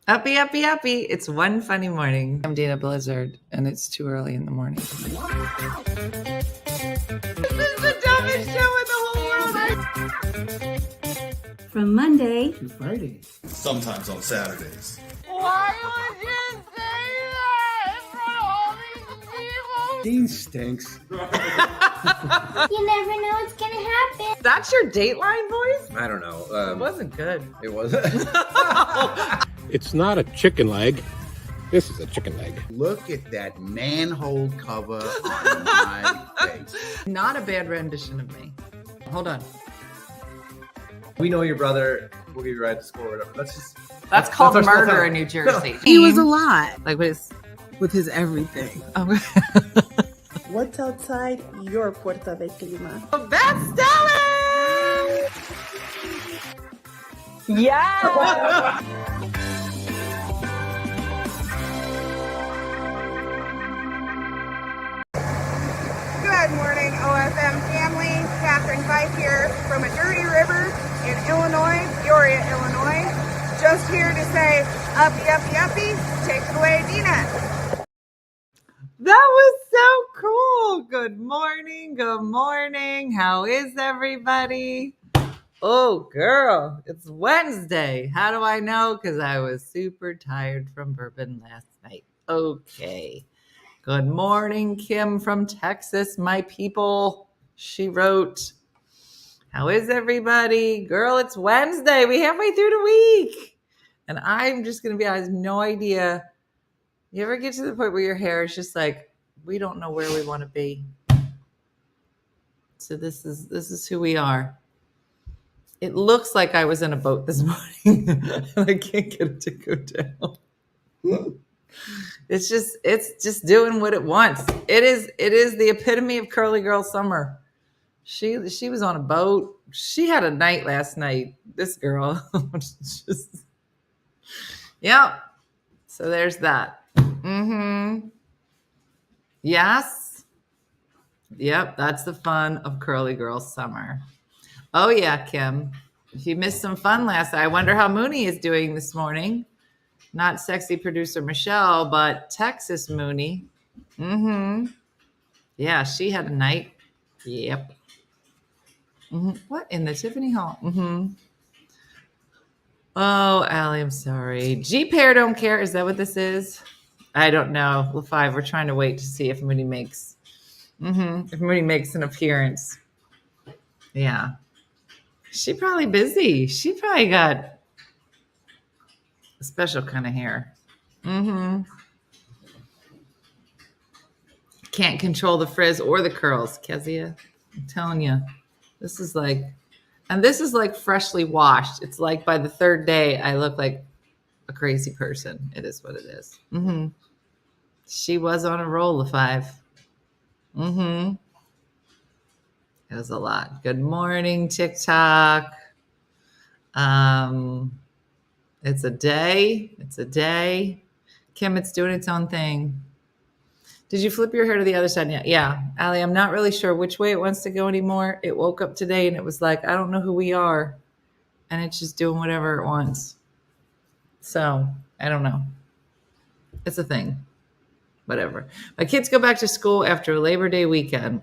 Uppy, uppy, uppy. It's One Funny Morning. I'm Dana Blizzard, and it's too early in the morning. This is the dumbest show in the whole world. From Monday to Friday. Sometimes on Saturdays. Why would you say that in front of all these people? Dean stinks. You never know what's gonna happen. That's your Dateline voice? I don't know. It wasn't good. It wasn't. It's not a chicken leg. This is a chicken leg. Look at that manhole cover on my face. Not a bad rendition of me. Hold on. We know your brother. We'll give you a ride to school or whatever. That's called our school murder time. in New Jersey. He was a lot Like what is? with his everything. Oh, What's outside your Puerta de Clima? that's Stella! Yeah! Good morning, OFM family. Catherine Fife here from a dirty river in Illinois, Peoria, Illinois. Just here to say, uppy, uppy, uppy. Take it away, Dina. That was so cool. Good morning. Good morning. How is everybody? Oh, girl, it's Wednesday. How do I know? Because I was super tired from bourbon last night. Okay. Good morning, Kim from Texas, my people. She wrote, how is everybody? Girl, it's Wednesday. We halfway through the week. And I'm just going to be honest, no idea. You ever get to the point where your hair is just like, we don't know where we want to be. So this is who we are. It looks like I was in a boat this morning and I can't get it to go down. It's just doing what it wants. It is the epitome of curly girl summer. She was on a boat. She had a night last night. This girl. Just, yep. So there's that. Mm-hmm. Yes. Yep, that's the fun of curly girl summer. Oh yeah, Kim. If you missed some fun last night, I wonder how Mooney is doing this morning. Not sexy producer Michelle, but Texas Mooney. Mm-hmm. Yeah, she had a night. Yep. Mm-hmm. What? In the Tiffany Hall? Mm-hmm. Oh, Allie, I'm sorry. G-Pair don't care. Is that what this is? I don't know. LaFive, we're trying to wait to see if Mooney makes an appearance. Yeah. She probably busy. She probably got a special kind of hair. Mm-hmm. Can't control the frizz or the curls, Kezia. I'm telling you. This is like freshly washed. It's like by the third day, I look like a crazy person. It is what it is. Mm-hmm. She was on a roll of 5. Mm-hmm. It was a lot. Good morning, TikTok. It's a day. It's a day. Kim, it's doing its own thing. Did you flip your hair to the other side? Yeah. Allie, I'm not really sure which way it wants to go anymore. It woke up today and it was like, I don't know who we are. And it's just doing whatever it wants. So I don't know. It's a thing. Whatever. My kids go back to school after a Labor Day weekend.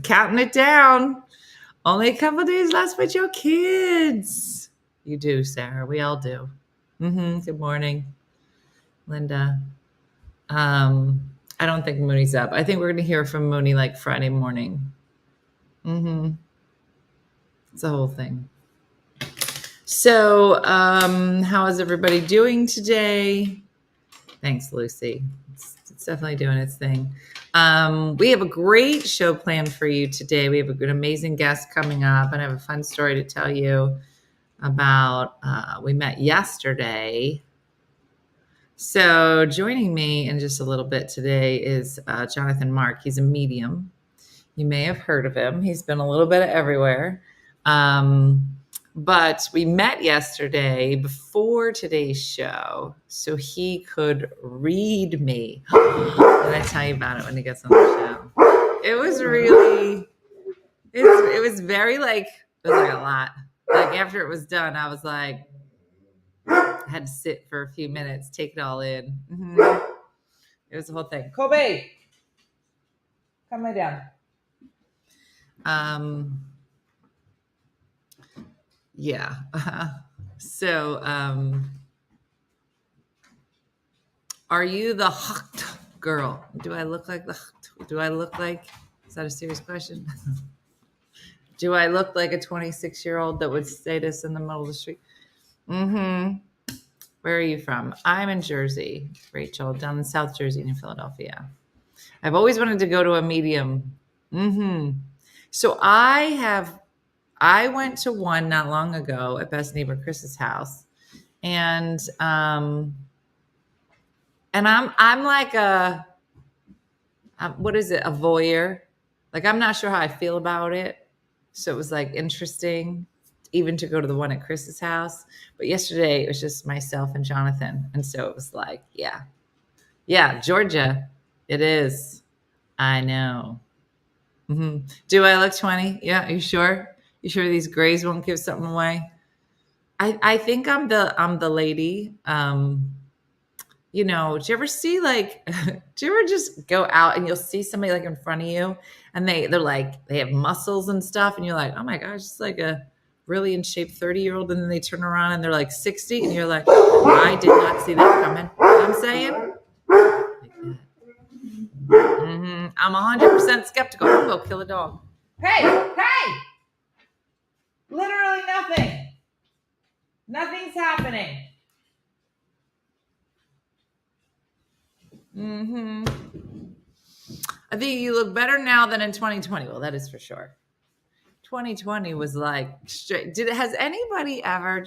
Counting it down. Only a couple days left with your kids. You do, Sarah. We all do. Good morning, Linda. I don't think Mooney's up. I think we're going to hear from Mooney like Friday morning. It's a whole thing. So, how is everybody doing today? Thanks, Lucy. It's definitely doing its thing. We have a great show planned for you today. We have an amazing guest coming up, and I have a fun story to tell you about. We met yesterday. So joining me in just a little bit today is Jonathan Mark. He's a medium. You may have heard of him. He's been a little bit everywhere. But we met yesterday before today's show so he could read me. And I tell you about it when he gets on the show. It was really, it was very like, it was like a lot. Like after it was done, I was like, had to sit for a few minutes, take it all in. Mm-hmm. It was the whole thing. Kobe, come lay down. Yeah. So, are you the hot girl? Do I look like is that a serious question? Do I look like a 26-year-old that would say this in the middle of the street? Mm-hmm. Where are you from? I'm in Jersey, Rachel, down in South Jersey in Philadelphia. I've always wanted to go to a medium. Mm-hmm. So I went to one not long ago at Best Neighbor Chris's house. And I'm like what is it? A voyeur. Like, I'm not sure how I feel about it. So it was like interesting even to go to the one at Chris's house. But yesterday it was just myself and Jonathan. And so it was like, yeah, Georgia. It is. I know. Mm-hmm. Do I look 20? Yeah. Are you sure? You sure these grays won't give something away? I think I'm the lady. You know, do you ever see do you ever just go out and you'll see somebody like in front of you and they're like, they have muscles and stuff. And you're like, oh my gosh, it's like a really in shape 30-year-old. And then they turn around and they're like 60. And you're like, I did not see that coming. You know what I'm saying? Like that. Mm-hmm. I'm 100% skeptical. I'll go kill a dog. Hey! Literally nothing. Nothing's happening. Mm-hmm. I think you look better now than in 2020. Well, that is for sure. 2020 was like straight. Has anybody ever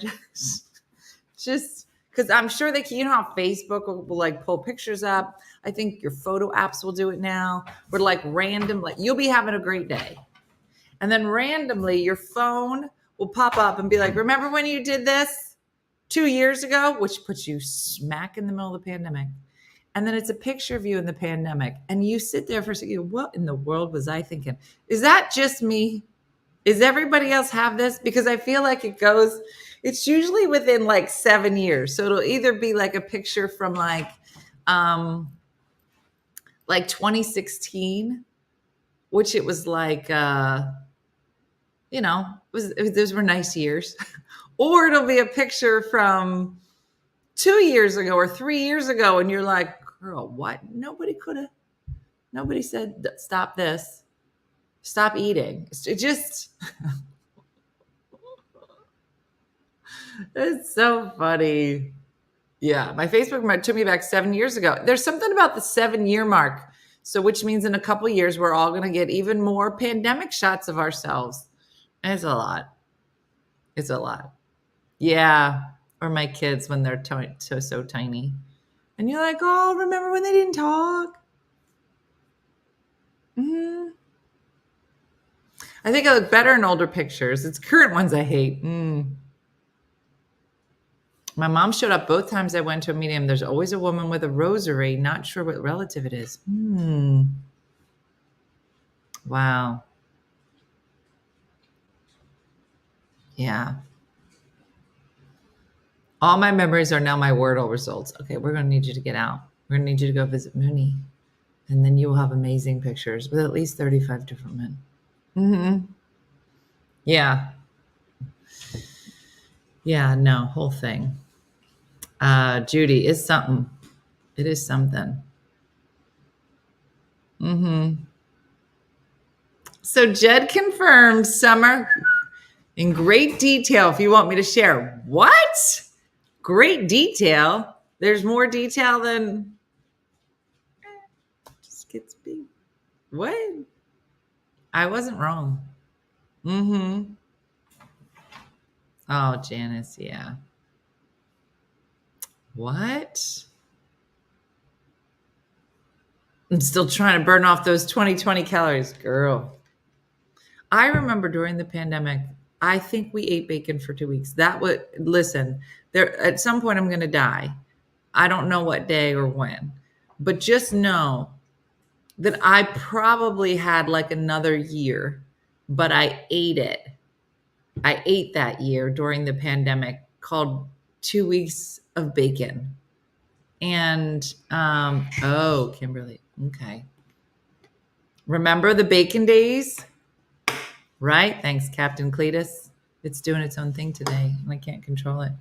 just because I'm sure they can, you know how Facebook will like pull pictures up. I think your photo apps will do it now. Where like random, like you'll be having a great day. And then randomly your phone will pop up and be like, remember when you did this 2 years ago? Which puts you smack in the middle of the pandemic. And then it's a picture of you in the pandemic. And you sit there for a second, what in the world was I thinking? Is that just me? Is everybody else have this? Because I feel like it's usually within like 7 years. So it'll either be like a picture from like 2016, which it was like, those were nice years. Or it'll be a picture from 2 years ago or 3 years ago. And you're like, girl, what? Nobody said, stop this. Stop eating. It just, it's so funny. Yeah. My Facebook took me back 7 years ago. There's something about the 7-year mark. So which means in a couple of years, we're all going to get even more pandemic shots of ourselves. And it's a lot. It's a lot. Yeah. Or my kids when they're so tiny. And you're like, oh, remember when they didn't talk? Mm-hmm. I think I look better in older pictures. It's current ones I hate. My mom showed up both times I went to a medium. There's always a woman with a rosary. Not sure what relative it is. Wow. Yeah. All my memories are now my Wordle results. Okay, we're going to need you to get out. We're going to need you to go visit Mooney. And then you will have amazing pictures with at least 35 different men. Mm-hmm. Yeah. Yeah, no, whole thing. Judy is something. It is something. Mm-hmm. So Jed confirmed summer in great detail if you want me to share. What? Great detail? There's more detail than just gets big. What? I wasn't wrong. Mm-hmm. Oh, Janice, yeah. What? I'm still trying to burn off those 2020 calories, girl. I remember during the pandemic, I think we ate bacon for 2 weeks. Listen, there at some point I'm going to die. I don't know what day or when, but just know that I probably had like another year, but I ate it. I ate that year during the pandemic called 2 weeks of bacon. And, oh, Kimberly. Okay. Remember the bacon days? Right? Thanks, Captain Cletus. It's doing its own thing today, and I can't control it.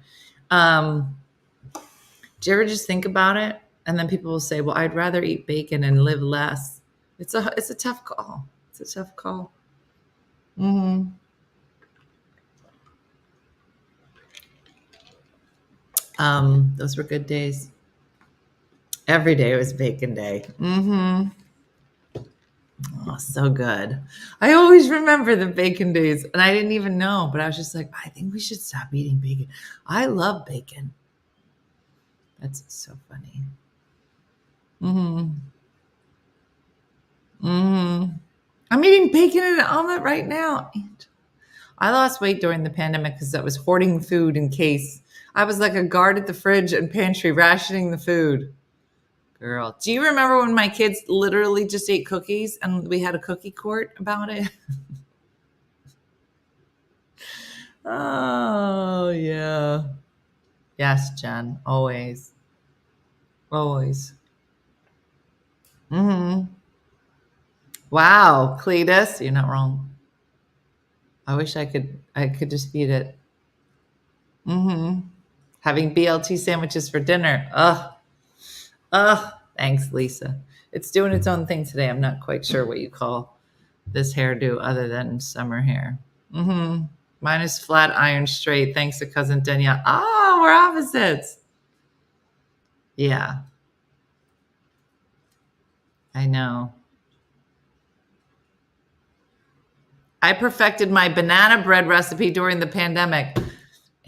Do you ever just think about it? And then people will say, well, I'd rather eat bacon and live less. It's a tough call. It's a tough call. Mm-hmm. Those were good days. Every day was bacon day. Mm-hmm. Oh, so good. I always remember the bacon days, and I didn't even know, but I was just like, I think we should stop eating bacon. I love bacon. That's so funny. Mm-hmm. Mm-hmm. I'm eating bacon and an omelet right now. I lost weight during the pandemic because I was hoarding food in case. I was like a guard at the fridge and pantry rationing the food. Girl, do you remember when my kids literally just ate cookies and we had a cookie court about it? Oh, yeah. Yes, Jen, always. Always. Mm-hmm. Wow, Cletus, you're not wrong. I wish I could just beat it. Mm-hmm. Having BLT sandwiches for dinner. Ugh. Thanks, Lisa. It's doing its own thing today. I'm not quite sure what you call this hairdo other than summer hair. Mm-hmm. Mine is flat iron straight. Thanks to cousin Danielle. Oh, we're opposites. Yeah. I know. I perfected my banana bread recipe during the pandemic.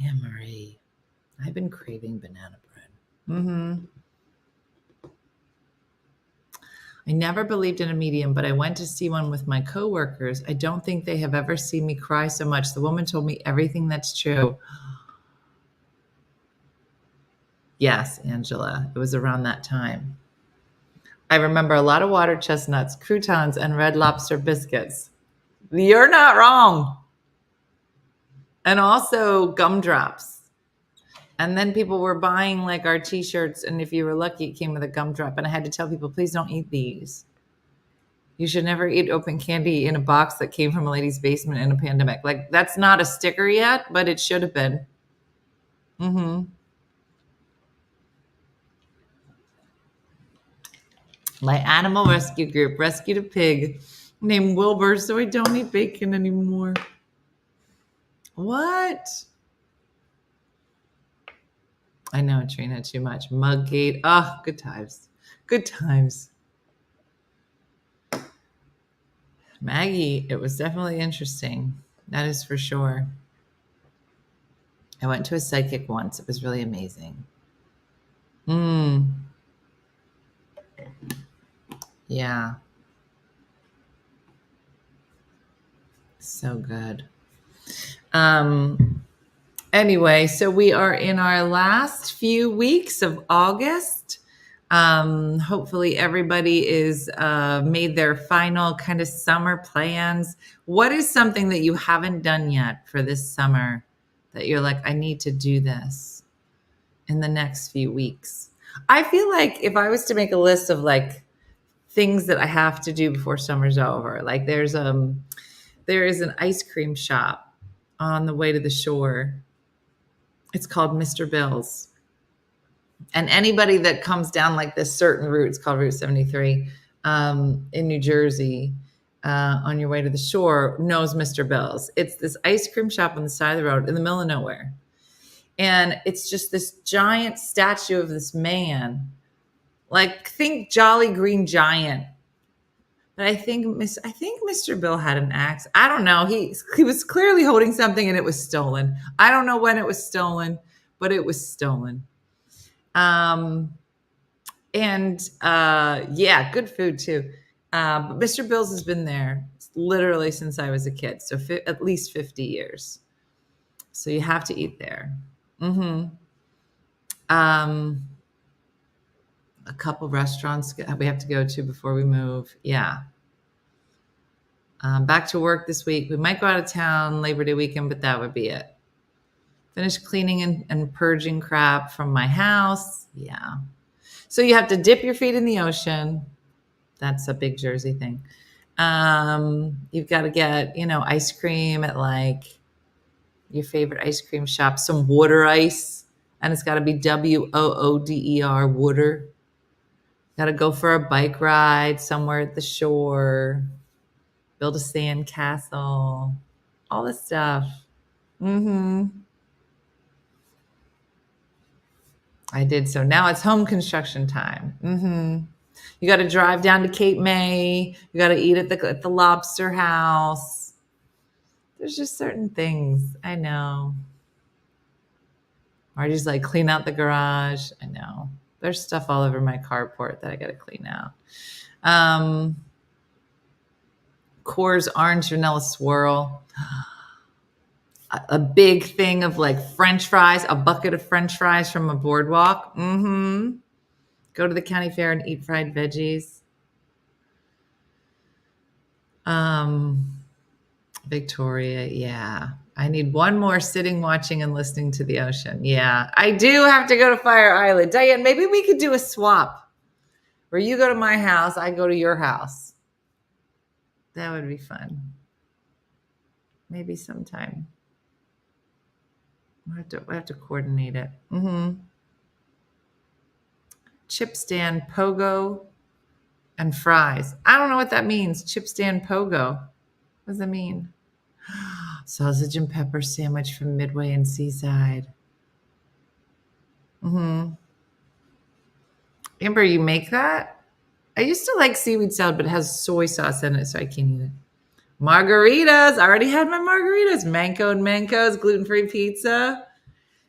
Anne-Marie, I've been craving banana bread. Mm-hmm. I never believed in a medium, but I went to see one with my coworkers. I don't think they have ever seen me cry so much. The woman told me everything that's true. Yes, Angela, it was around that time. I remember a lot of water chestnuts, croutons, and Red Lobster biscuits. You're not wrong. And also gumdrops. And then people were buying like our t-shirts, and if you were lucky, it came with a gumdrop. And I had to tell people, please don't eat these. You should never eat open candy in a box that came from a lady's basement in a pandemic. Like, that's not a sticker yet, but it should have been. Mm-hmm. My animal rescue group rescued a pig named Wilbur, so I don't eat bacon anymore. What? I know, Trina, too much. Muggate. Oh, good times. Good times. Maggie, it was definitely interesting. That is for sure. I went to a psychic once. It was really amazing. Yeah. So good. Anyway, so we are in our last few weeks of August. Hopefully everybody is made their final kind of summer plans. What is something that you haven't done yet for this summer that you're like, I need to do this in the next few weeks? I feel like if I was to make a list of like things that I have to do before summer's over, like there is an ice cream shop on the way to the shore. It's called Mr. Bill's. And anybody that comes down like this certain route, it's called Route 73 in New Jersey, on your way to the shore, knows Mr. Bill's. It's this ice cream shop on the side of the road in the middle of nowhere. And it's just this giant statue of this man. Like, think Jolly Green Giant. But I think Mr. Bill had an axe. I don't know. He was clearly holding something and it was stolen. I don't know when it was stolen, but it was stolen. Yeah, good food too. But Mr. Bill's has been there literally since I was a kid. So at least 50 years. So you have to eat there. Mm-hmm. A couple restaurants we have to go to before we move. Yeah. Back to work this week. We might go out of town Labor Day weekend, but that would be it Finished cleaning and purging crap from my house. Yeah. So you have to dip your feet in the ocean. That's a big Jersey thing. You've got to get, ice cream at like your favorite ice cream shop, some water ice, and it's got to be WOODER, water. Got to go for a bike ride somewhere at the shore, build a sand castle, all this stuff. I did. So now it's home construction time. You got to drive down to Cape May. You got to eat at the lobster house. There's just certain things. I know. Margie's like, clean out the garage. I know. There's stuff all over my carport that I got to clean out. Coors Orange Vanilla Swirl. A big thing of like French fries, a bucket of French fries from a boardwalk. Go to the county fair and eat fried veggies. Victoria, yeah. I need one more sitting, watching, and listening to the ocean. Yeah, I do have to go to Fire Island. Diane, maybe we could do a swap where you go to my house, I go to your house. That would be fun. Maybe sometime. We have to coordinate it. Chip stand, pogo, and fries. I don't know what that means. Chip stand, pogo. What does that mean? Sausage and pepper sandwich from Midway and Seaside. Amber, you make that? I used to like seaweed salad, but it has soy sauce in it, so I can't eat it. Margaritas. I already had my margaritas. Manco and Manco's gluten-free pizza.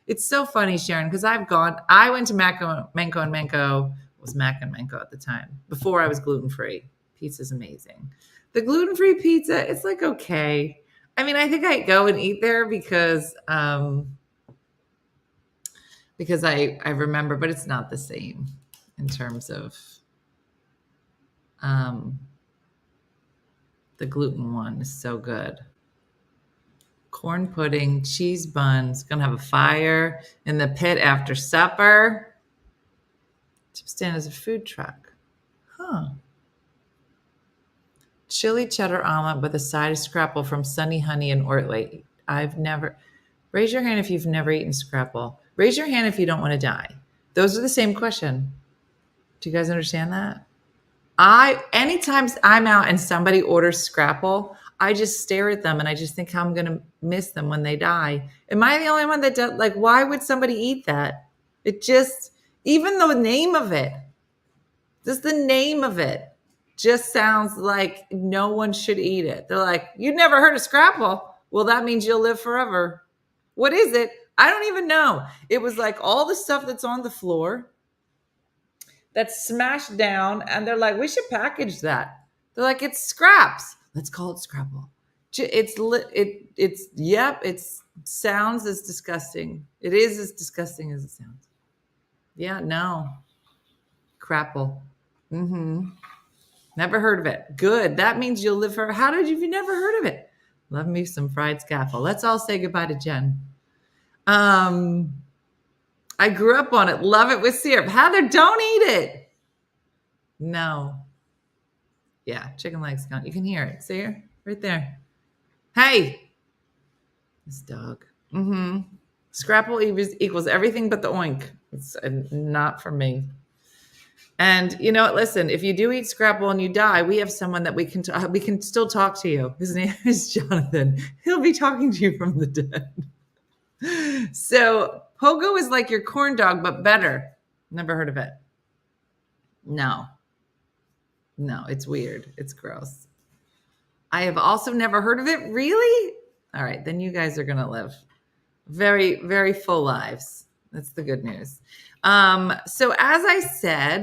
It's so funny, Sharon, because I went to Manco and Manco. It was Mac and Manco at the time, before I was gluten-free. Pizza's amazing. The gluten-free pizza, it's like okay. I mean, I think I go and eat there because I remember, but it's not the same in terms of the gluten one is so good. Corn pudding, cheese buns. Gonna have a fire in the pit after supper. Chip stand is a food truck. Chili cheddar omelet with a side of scrapple from Sunny Honey and Ortley. Raise your hand if you've never eaten scrapple. Raise your hand if you don't want to die. Those are the same question. Do you guys understand that? Anytime I'm out and somebody orders scrapple, I just stare at them and I just think how I'm going to miss them when they die. Am I the only one that does? Like, why would somebody eat that? Even the name of it, just the name of it just sounds like no one should eat it. They're like, you never heard of scrapple? Well, that means you'll live forever. What is it? I don't even know. It was like all the stuff that's on the floor that's smashed down, and they're like, we should package that. They're like, it's scraps. Let's call it scrapple. It sounds as disgusting. It is as disgusting as it sounds. Yeah, no. Crapple. Never heard of it. Good. That means you'll live forever. How did you never heard of it? Love me some fried scrapple. Let's all say goodbye to Jen. I grew up on it. Love it with syrup. Heather, don't eat it. No. Yeah, chicken legs gone. You can hear it. See her? Right there. Hey. This dog. Scrapple equals everything but the oink. It's not for me. And you know what? Listen, if you do eat scrapple and you die, we have someone that we can still talk to you. His name is Jonathan. He'll be talking to you from the dead. So pogo is like your corn dog, but better. Never heard of it. No, it's weird. It's gross. I have also never heard of it. Really? All right, then you guys are going to live very, very full lives. That's the good news. So as I said,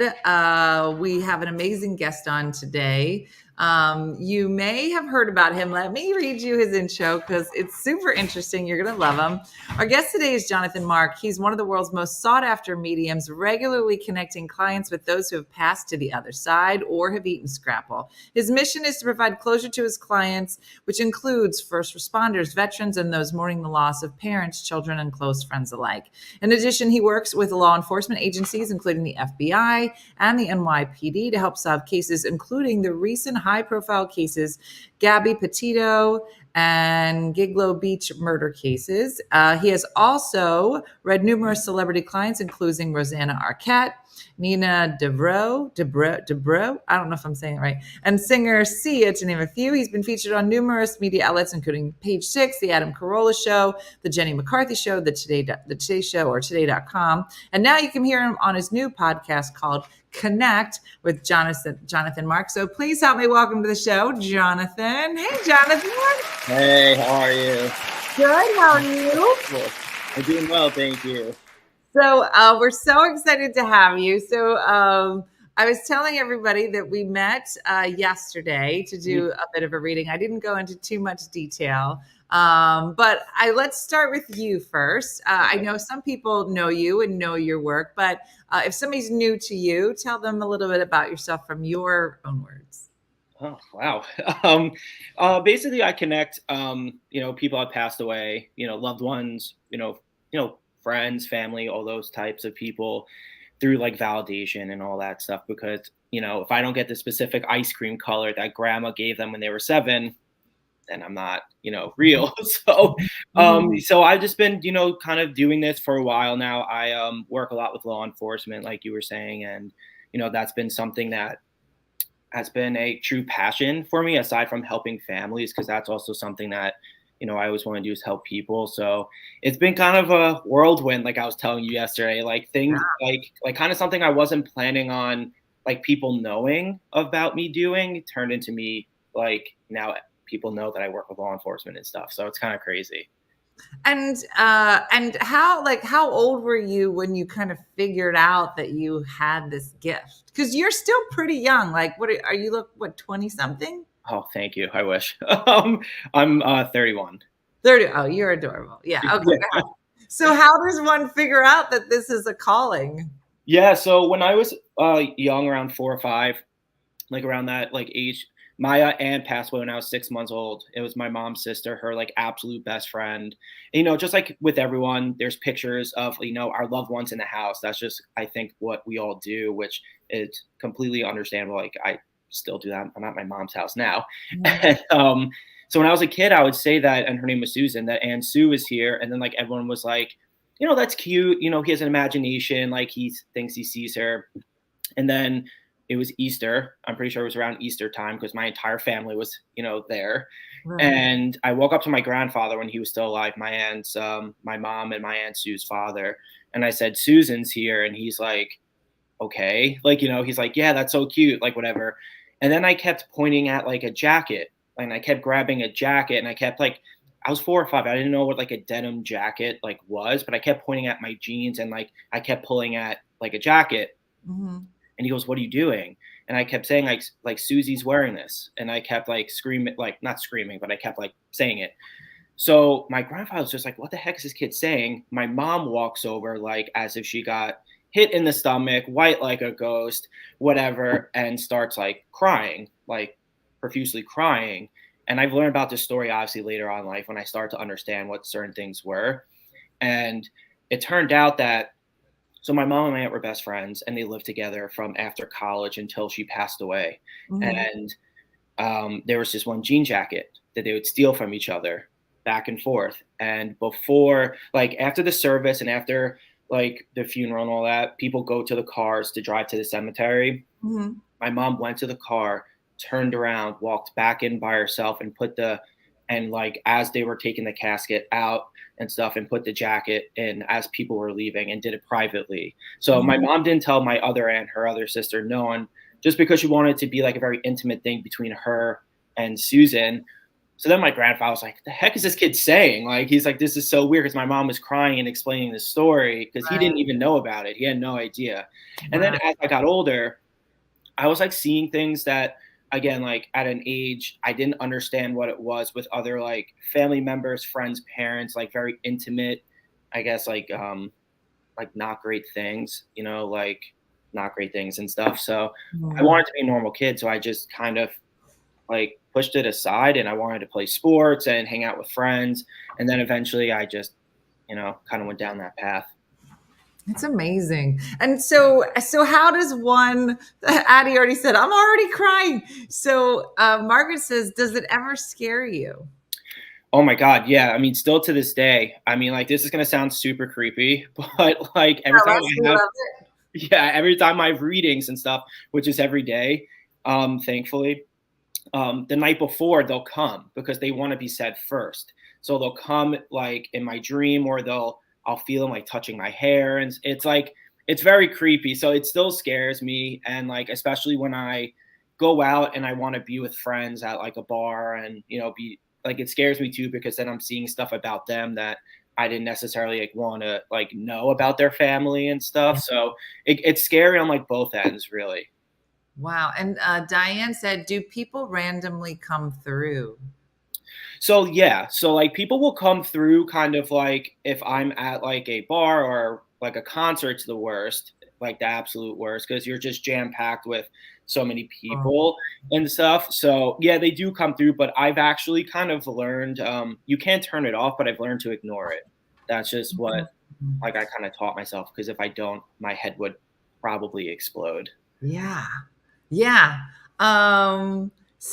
we have an amazing guest on today. You may have heard about him. Let me read you his intro because it's super interesting. You're going to love him. Our guest today is Jonathan Mark. He's one of the world's most sought after mediums, regularly connecting clients with those who have passed to the other side or have eaten scrapple. His mission is to provide closure to his clients, which includes first responders, veterans, and those mourning the loss of parents, children, and close friends alike. In addition, he works with law enforcement agencies, including the FBI and the NYPD, to help solve cases, including the recent high-profile cases, Gabby Petito and Giglo Beach murder cases. He has also read numerous celebrity clients, including Rosanna Arquette, Nina Dobrev, I don't know if I'm saying it right, and singer Sia, to name a few. He's been featured on numerous media outlets, including Page Six, The Adam Carolla Show, The Jenny McCarthy Show, The Today Show, or Today.com. And now you can hear him on his new podcast called Connect with Jonathan Mark. So please help me welcome to the show, Jonathan. Hey, Jonathan. Hey, how are you? Good. How are you? Cool. I'm doing well, thank you. So we're so excited to have you. So I was telling everybody that we met yesterday to do a bit of a reading. I didn't go into too much detail, but let's start with you first. I know some people know you and know your work, but if somebody's new to you, tell them a little bit about yourself from your own words. Oh, wow. Basically, I connect, people have passed away, loved ones, friends, family, all those types of people through like validation and all that stuff. Because, if I don't get the specific ice cream color that grandma gave them when they were 7, then I'm not, real. So I've just been, kind of doing this for a while now. I work a lot with law enforcement, like you were saying. And, that's been something that has been a true passion for me, aside from helping families, because that's also something that, I always want to do is help people. So it's been kind of a whirlwind, like I was telling you yesterday, like things like kind of something I wasn't planning on, like people knowing about me doing, turned into me, like now people know that I work with law enforcement and stuff. So it's kind of crazy. And how old were you when you kind of figured out that you had this gift? Because you're still pretty young. Like, what are you? 20 something? Oh, thank you. I wish. I'm 31. 30. Oh, you're adorable. Yeah. Okay. Yeah. So how does one figure out that this is a calling? Yeah. So when I was young, around 4 or 5, like around that like age, my aunt passed away when I was 6 months old. It was my mom's sister, her like absolute best friend. And, just like with everyone, there's pictures of, our loved ones in the house. That's just, I think, what we all do, which is completely understandable. Like I still do that. I'm at my mom's house now. Mm-hmm. And, so when I was a kid, I would say that, and her name was Susan, that Aunt Sue is here. And then like everyone was like, that's cute. He has an imagination. Like he thinks he sees her. And then it was Easter. I'm pretty sure it was around Easter time because my entire family was, there. Right. And I woke up to my grandfather when he was still alive, my aunt's, my mom and my Aunt Sue's father. And I said, Susan's here. And he's like, okay. Like, he's like, yeah, that's so cute. Like, whatever. And then I kept pointing at like a jacket, and I kept grabbing a jacket, and I kept like, I was 4 or 5. I didn't know what like a denim jacket like was, but I kept pointing at my jeans, and like I kept pulling at like a jacket. Mm-hmm. And he goes, what are you doing? And I kept saying like Susie's wearing this. And I kept like screaming, like not screaming, but I kept like saying it. So my grandfather was just like, what the heck is this kid saying? My mom walks over like as if she got hit in the stomach, white like a ghost, whatever, and starts like crying, like profusely crying. And I've learned about this story obviously later on in life when I start to understand what certain things were. And it turned out that, so my mom and my aunt were best friends, and they lived together from after college until she passed away. Mm-hmm. And there was this one jean jacket that they would steal from each other back and forth. And before, like after the service and after like the funeral and all that, people go to the cars to drive to the cemetery. Mm-hmm. My mom went to the car, turned around, walked back in by herself, and like as they were taking the casket out and stuff, and put the jacket in as people were leaving, and did it privately. So mm-hmm. my mom didn't tell my other aunt, her other sister, no one, just because she wanted it to be like a very intimate thing between her and Susan. So then my grandfather was like, the heck is this kid saying? Like, he's like, this is so weird, because my mom was crying and explaining the story because he didn't even know about it. He had no idea. And then as I got older, I was like seeing things that again, like at an age I didn't understand what it was with other like family members, friends, parents, like very intimate, I guess like not great things, like not great things and stuff. So I Mm. wanted to be a normal kid. So I just kind of like pushed it aside and I wanted to play sports and hang out with friends. And then eventually I just, kind of went down that path. It's amazing. And so how does one, Addie already said, I'm already crying. So Margaret says, does it ever scare you? Oh my God. Yeah. I mean, still to this day, I mean, like, this is going to sound super creepy, but like every time I have, yeah, every time I have readings and stuff, which is every day, thankfully, the night before they'll come because they want to be said first. So they'll come like in my dream, or I'll feel them like touching my hair, and it's very creepy. So it still scares me, and like especially when I go out and I want to be with friends at like a bar, and be like, it scares me too because then I'm seeing stuff about them that I didn't necessarily like want to like know about their family and stuff. So it's scary on like both ends, really. Wow. And Diane said, do people randomly come through? So yeah, so like people will come through kind of like if I'm at like a bar or like a concert's the worst, like the absolute worst, because you're just jam packed with so many people and stuff. So yeah, they do come through, but I've actually kind of learned you can't turn it off, but I've learned to ignore it. That's just what like I kind of taught myself, because if I don't, my head would probably explode. Yeah. Yeah.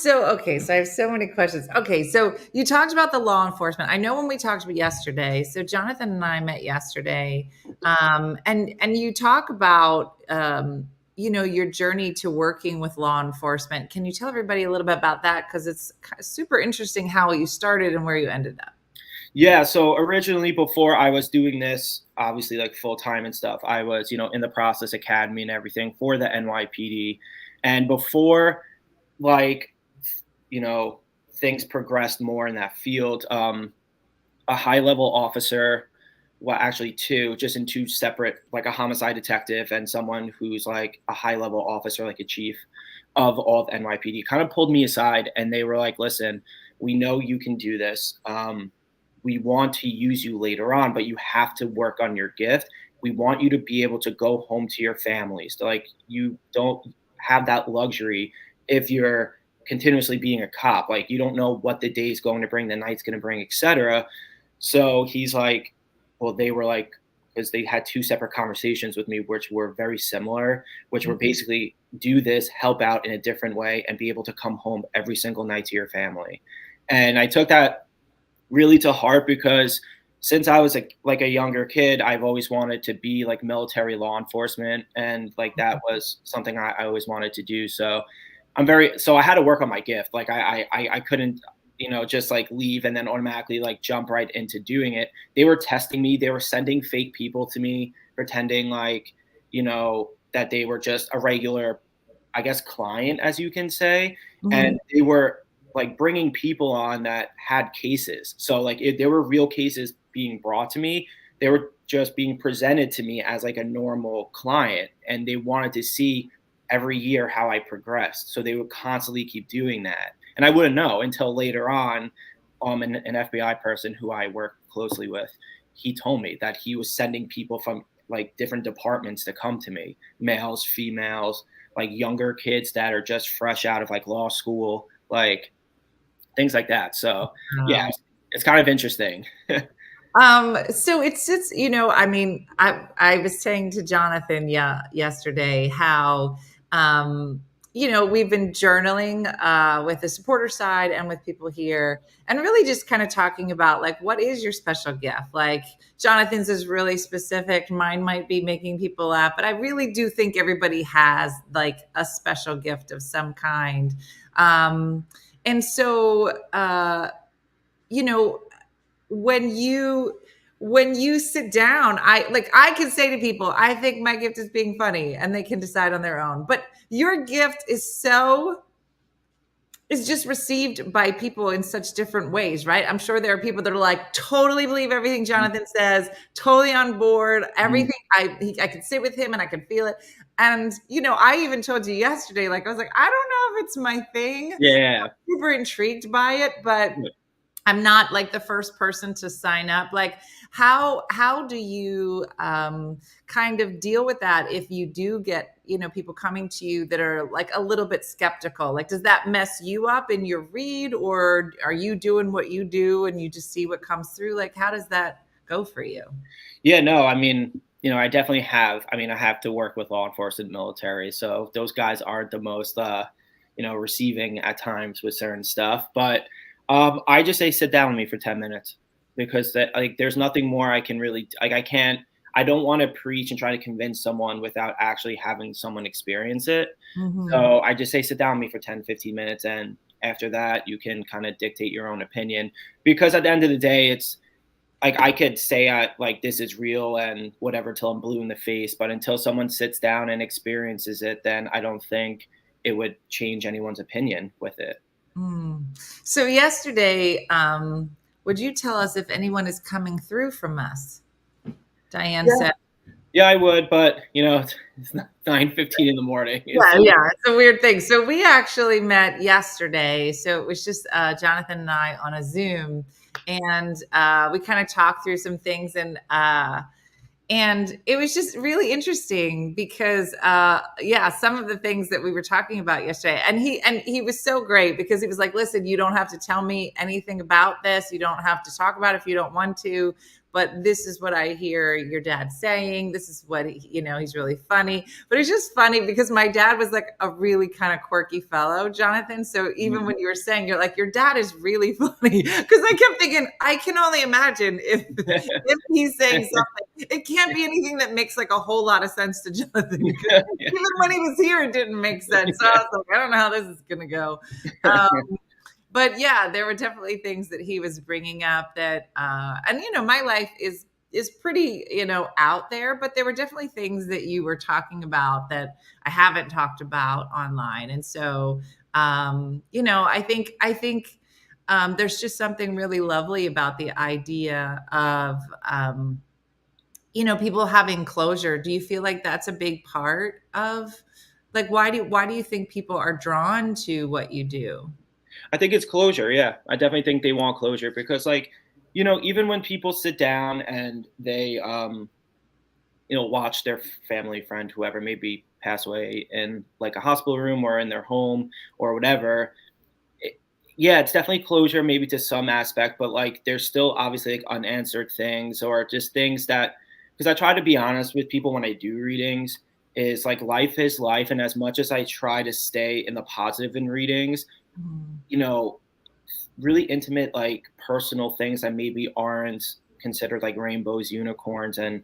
Okay, so I have so many questions. Okay, so you talked about the law enforcement. I know when we talked about yesterday, so Jonathan and I met yesterday, and you talk about your journey to working with law enforcement. Can you tell everybody a little bit about that? Because it's super interesting how you started and where you ended up. Yeah, so originally before I was doing this, obviously like full time and stuff, I was, in the process academy and everything for the NYPD. And before like, things progressed more in that field, a high level officer, well, actually two, just in two separate, like a homicide detective and someone who's like a high level officer, like a chief of all of NYPD, kind of pulled me aside and they were like, listen, we know you can do this. We want to use you later on, but you have to work on your gift. We want you to be able to go home to your families. Like, you don't have that luxury if you're continuously being a cop. Like, you don't know what the day's going to bring, the night's going to bring, etc. So he's like, well, they were like, because they had two separate conversations with me, which were very similar, which were basically do this, help out in a different way, and be able to come home every single night to your family. And I took that really to heart because since I was like a younger kid, I've always wanted to be like military law enforcement, and like that was something I always wanted to do. So so I had to work on my gift. Like I couldn't, just like leave and then automatically like jump right into doing it. They were testing me. They were sending fake people to me, pretending like, that they were just a regular, I guess, client, as you can say. And they were like bringing people on that had cases. So like if there were real cases being brought to me, they were just being presented to me as like a normal client, and they wanted to see every year how I progressed. So they would constantly keep doing that. And I wouldn't know until later on, an FBI person who I work closely with, he told me that he was sending people from like different departments to come to me, males, females, like younger kids that are just fresh out of like law school, like things like that. So yeah, it's kind of interesting. So it's just, I mean, I was saying to Jonathan, yesterday how, we've been journaling with the supporter side and with people here, and really just kind of talking about like, what is your special gift? Like Jonathan's is really specific. Mine might be making people laugh, but I really do think everybody has like a special gift of some kind. And so, when you sit down, I can say to people, I think my gift is being funny, and they can decide on their own. But your gift is just received by people in such different ways, right? I'm sure there are people that are like, totally believe everything Jonathan says, totally on board, everything. I could sit with him and I could feel it. And, I even told you yesterday, like, I was like, I don't know if it's my thing. Yeah. I'm super intrigued by it, but I'm not like the first person to sign up. Like, how do you kind of deal with that if you do get, people coming to you that are like a little bit skeptical? Like, does that mess you up in your read, or are you doing what you do and you just see what comes through? Like, how does that go for you? Yeah, no, I mean, I definitely have. I mean, I have to work with law enforcement, military, so those guys aren't the most, receiving at times with certain stuff. But I just say sit down with me for 10 minutes because there's nothing more I can really like. I don't want to preach and try to convince someone without actually having someone experience it. Mm-hmm. So I just say sit down with me for 10, 15 minutes, and after that, you can kind of dictate your own opinion. Because at the end of the day, it's like I could say like this is real and whatever till I'm blue in the face, but until someone sits down and experiences it, then I don't think it would change anyone's opinion with it. So yesterday, would you tell us if anyone is coming through from us? Diane said. Yeah, I would, but it's 9:15 in the morning. Yeah, it's a weird thing. So we actually met yesterday. So it was just Jonathan and I on a Zoom, and we kind of talked through some things, and it was just really interesting because some of the things that we were talking about yesterday, and he was so great because he was like, listen, you don't have to tell me anything about this, you don't have to talk about it if you don't want to, but this is what I hear your dad saying. This is what he's really funny. But it's just funny because my dad was like a really kind of quirky fellow, Jonathan. So even when you were saying, you're like, your dad is really funny. Because I kept thinking, I can only imagine if he's saying something. It can't be anything that makes like a whole lot of sense to Jonathan. Even when he was here, it didn't make sense. So I was like, I don't know how this is going to go. But yeah, there were definitely things that he was bringing up that, and my life is pretty, out there, but there were definitely things that you were talking about that I haven't talked about online. And so, I think there's just something really lovely about the idea of, people having closure. Do you feel like that's a big part of, like, why do you think people are drawn to what you do? I think it's closure. Yeah, I definitely think they want closure because, even when people sit down and they, watch their family, friend, whoever maybe pass away in like a hospital room or in their home or whatever, it's definitely closure, maybe to some aspect, but like there's still obviously like unanswered things or just things that, because I try to be honest with people when I do readings, is like life is life, and as much as I try to stay in the positive in readings, really intimate, like personal things that maybe aren't considered like rainbows, unicorns, and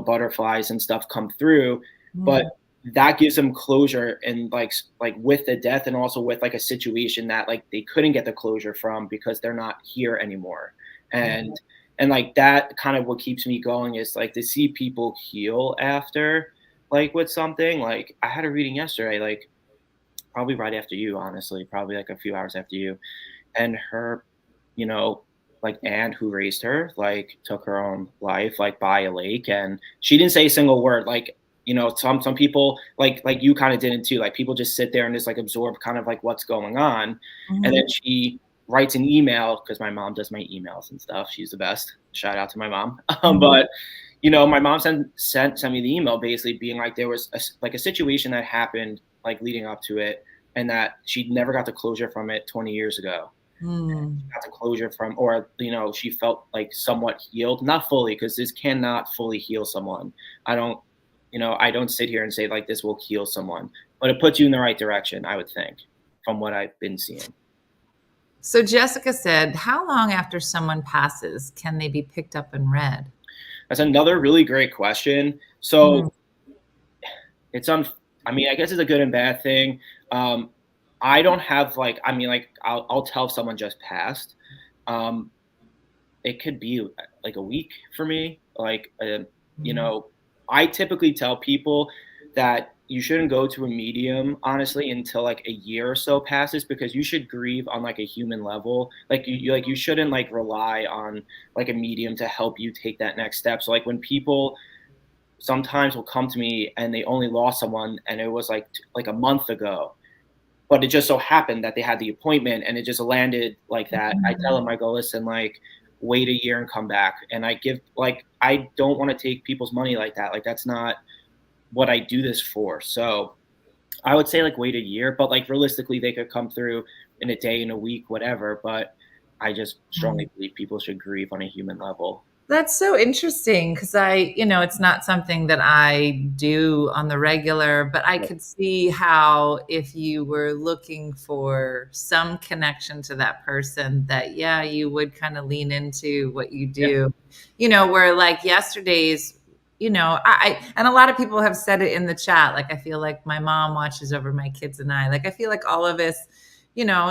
butterflies and stuff come through, but that gives them closure, and like with the death, and also with like a situation that like they couldn't get the closure from because they're not here anymore, and like that kind of what keeps me going is like to see people heal after like with something. Like I had a reading yesterday, like probably right after you, honestly, probably like a few hours after you. And her, like aunt who raised her, like took her own life, like by a lake. And she didn't say a single word. Like, some people like you kind of didn't too. Like people just sit there and just like absorb kind of like what's going on. And then she writes an email, because my mom does my emails and stuff. She's the best. Shout out to my mom. But my mom sent me the email basically being like there was a situation that happened like leading up to it, and that she never got the closure from it 20 years ago. She got the closure from, or she felt like somewhat healed, not fully, because this cannot fully heal someone. I don't sit here and say like this will heal someone, but it puts you in the right direction, I would think, from what I've been seeing. So Jessica said, how long after someone passes can they be picked up and read? That's another really great question. So it's I mean, I guess it's a good and bad thing. I don't have like, I mean, like I'll tell if someone just passed. It could be like a week for me. Like, I typically tell people that you shouldn't go to a medium, honestly, until like a year or so passes, because you should grieve on like a human level. Like you shouldn't like rely on like a medium to help you take that next step. So like when people sometimes will come to me and they only lost someone and it was like a month ago, but it just so happened that they had the appointment and it just landed like that. I tell them, I go, listen, like, wait a year and come back. And I give, like, I don't want to take people's money like that. Like, that's not what I do this for. So I would say, like, wait a year, but like realistically they could come through in a day, in a week, whatever. But I just strongly believe people should grieve on a human level. That's so interesting because it's not something that I do on the regular, but I could see how if you were looking for some connection to that person that, yeah, you would kind of lean into what you do, where like yesterday's, and a lot of people have said it in the chat. Like, I feel like my mom watches over my kids and I, like, I feel like all of us,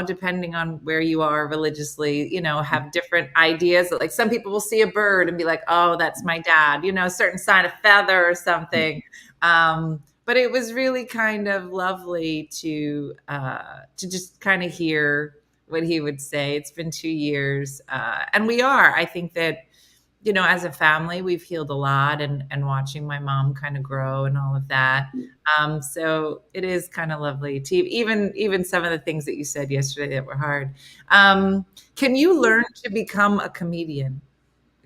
depending on where you are religiously, have different ideas. Like some people will see a bird and be like, oh, that's my dad, a certain sign of feather or something. But it was really kind of lovely to just kind of hear what he would say. It's been 2 years. And I think that, as a family, we've healed a lot and watching my mom kind of grow and all of that. So it is kind of lovely to even some of the things that you said yesterday that were hard. Can you learn to become a comedian?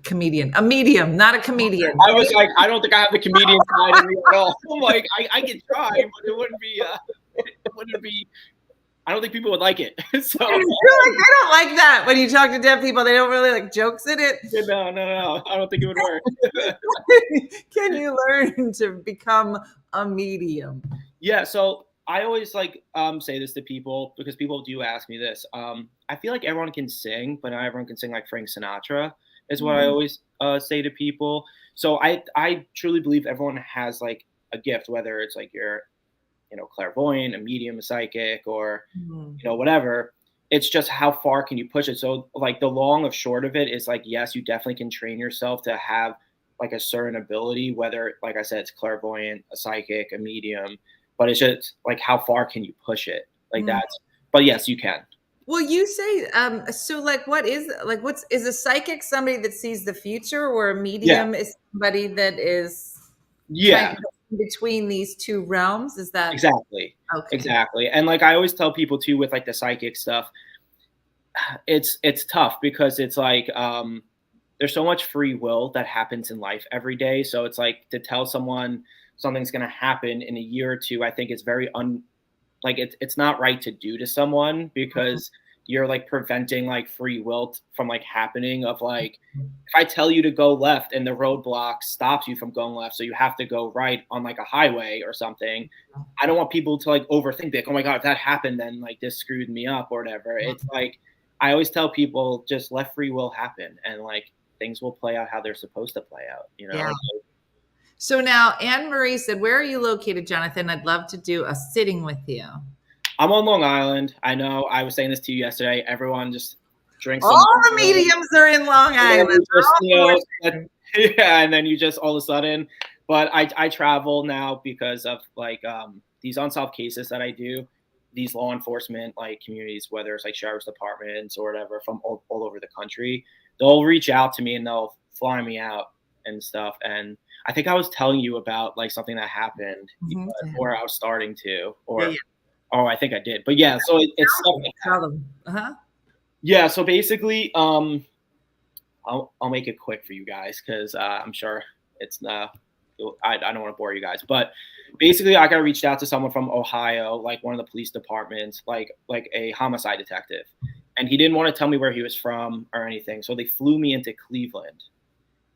A medium, not a comedian. I was like, I don't think I have the comedian side in me at all. I'm like, I can try, but it wouldn't be, I don't think people would like it. So I don't like that when you talk to deaf people. They don't really like jokes in it. No. I don't think it would work. Can you learn to become a medium? Yeah. So I always like say this to people because people do ask me this. I feel like everyone can sing, but not everyone can sing like Frank Sinatra is what I always say to people. So I truly believe everyone has like a gift, whether it's like you're clairvoyant, a medium, a psychic, or, whatever. It's just how far can you push it? So like the long of short of it is like, yes, you definitely can train yourself to have like a certain ability, whether, like I said, it's clairvoyant, a psychic, a medium, but it's just like, how far can you push it? Like but yes, you can. Well, you say, so like, is a psychic somebody that sees the future, or a medium is somebody that is kind of between these two realms? Is that exactly? Okay. Exactly. And like I always tell people too with like the psychic stuff, it's tough because it's like there's so much free will that happens in life every day. So it's like to tell someone something's going to happen in a year or two, I think it's very it's not right to do to someone because you're like preventing like free will from like happening of like, if I tell you to go left and the roadblock stops you from going left, so you have to go right on like a highway or something. I don't want people to like overthink like, oh my God, if that happened, then like this screwed me up or whatever. It's like, I always tell people just let free will happen and like things will play out how they're supposed to play out, Yeah. So now Anne Marie said, where are you located, Jonathan? I'd love to do a sitting with you. I'm on Long Island. I know I was saying this to you yesterday. Everyone just drinks. All the mediums are in Long Island. And then you just all of a sudden, but I travel now because of like these unsolved cases that I do, these law enforcement like communities, whether it's like sheriff's departments or whatever from all over the country, they'll reach out to me and they'll fly me out and stuff. And I think I was telling you about like something that happened or I was starting to, or oh, I think I did, but yeah. So it's stuff like yeah. So basically, I'll make it quick for you guys because I'm sure it's I don't want to bore you guys, but basically, I got reached out to someone from Ohio, like one of the police departments, like a homicide detective, and he didn't want to tell me where he was from or anything. So they flew me into Cleveland,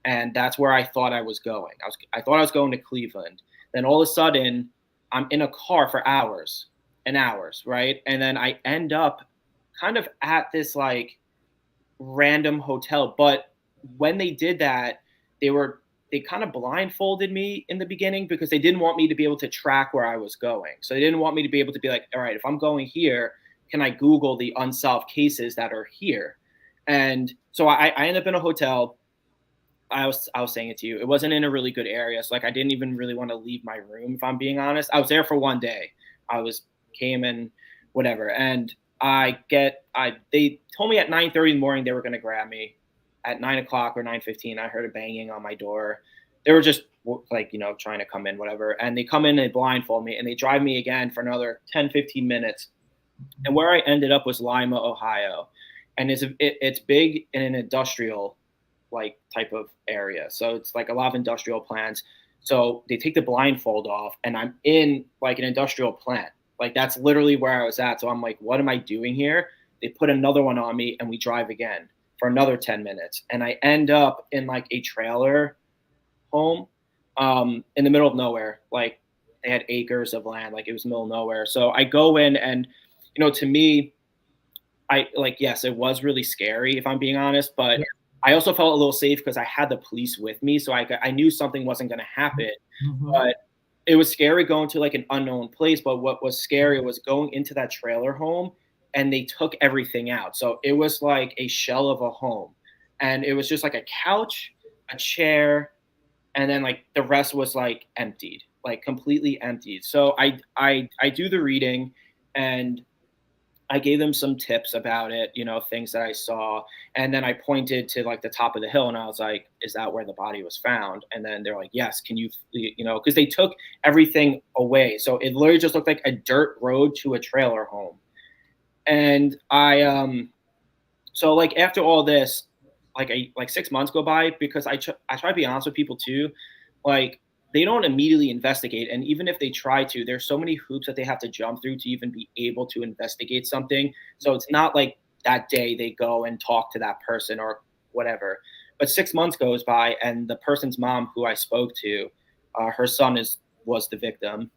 and that's where I thought I was going. I thought I was going to Cleveland. Then all of a sudden, I'm in a car for hours and hours, right? And then I end up kind of at this like random hotel. But when they did that, they kind of blindfolded me in the beginning because they didn't want me to be able to track where I was going. So they didn't want me to be able to be like, all right, if I'm going here, can I Google the unsolved cases that are here? And so I ended up in a hotel. I was saying it to you. It wasn't in a really good area. So like I didn't even really want to leave my room, if I'm being honest. I was there for one day. Came and whatever. And they told me at 9:30 in the morning they were going to grab me. At 9 o'clock or 9:15, I heard a banging on my door. They were just like, trying to come in, whatever. And they come in and they blindfold me and they drive me again for another 10, 15 minutes And where I ended up was Lima, Ohio, and it's big in an industrial like type of area. So it's like a lot of industrial plants. So they take the blindfold off, and I'm in like an industrial plant. Like that's literally where I was at. So I'm like, what am I doing here? They put another one on me, and we drive again for another 10 minutes, and I end up in like a trailer home in the middle of nowhere. Like they had acres of land, like it was middle of nowhere. So I go in, and to me, I like, yes, it was really scary if I'm being honest, but I also felt a little safe because I had the police with me, so I knew something wasn't going to happen. But it was scary going to like an unknown place. But what was scary was going into that trailer home, and they took everything out. So it was like a shell of a home, and it was just like a couch, a chair, and then like the rest was like emptied, like completely emptied. So I do the reading, and I gave them some tips about it, things that I saw. And then I pointed to like the top of the hill, and I was like, is that where the body was found? And then they're like, yes, can you, because they took everything away. So it literally just looked like a dirt road to a trailer home. And so like after all this, like 6 months go by, because I try to be honest with people too. Like, they don't immediately investigate. And even if they try to, there's so many hoops that they have to jump through to even be able to investigate something. So it's not like that day they go and talk to that person or whatever. But 6 months goes by, and the person's mom who I spoke to, her son was the victim,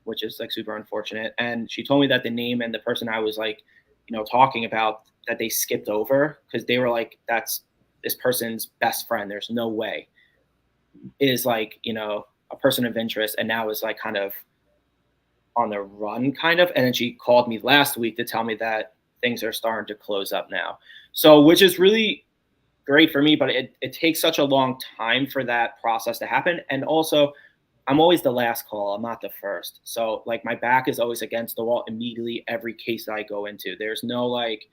which is like super unfortunate. And she told me that the name and the person I was like, talking about, that they skipped over because they were like, that's this person's best friend. There's no way is like, a person of interest, and now is like kind of on the run kind of. And then she called me last week to tell me that things are starting to close up now. So, which is really great for me, but it takes such a long time for that process to happen. And also, I'm always the last call. I'm not the first. So like my back is always against the wall immediately every case that I go into. There's no like,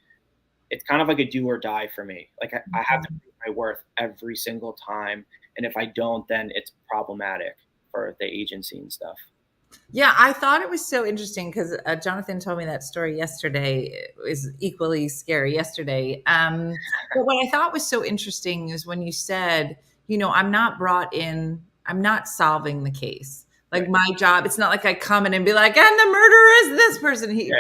it's kind of like a do or die for me. Like I have to prove my worth every single time. And if I don't, then it's problematic for the agency and stuff. Yeah, I thought it was so interesting because Jonathan told me that story yesterday. It was equally scary yesterday. But what I thought was so interesting is when you said, I'm not brought in, I'm not solving the case. Like my job, it's not like I come in and be like, and the murderer is this person. He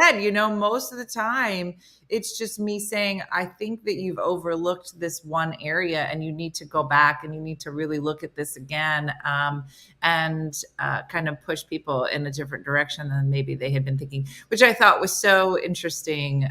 said, most of the time, it's just me saying, I think that you've overlooked this one area, and you need to go back and you need to really look at this again, and kind of push people in a different direction than maybe they had been thinking, which I thought was so interesting,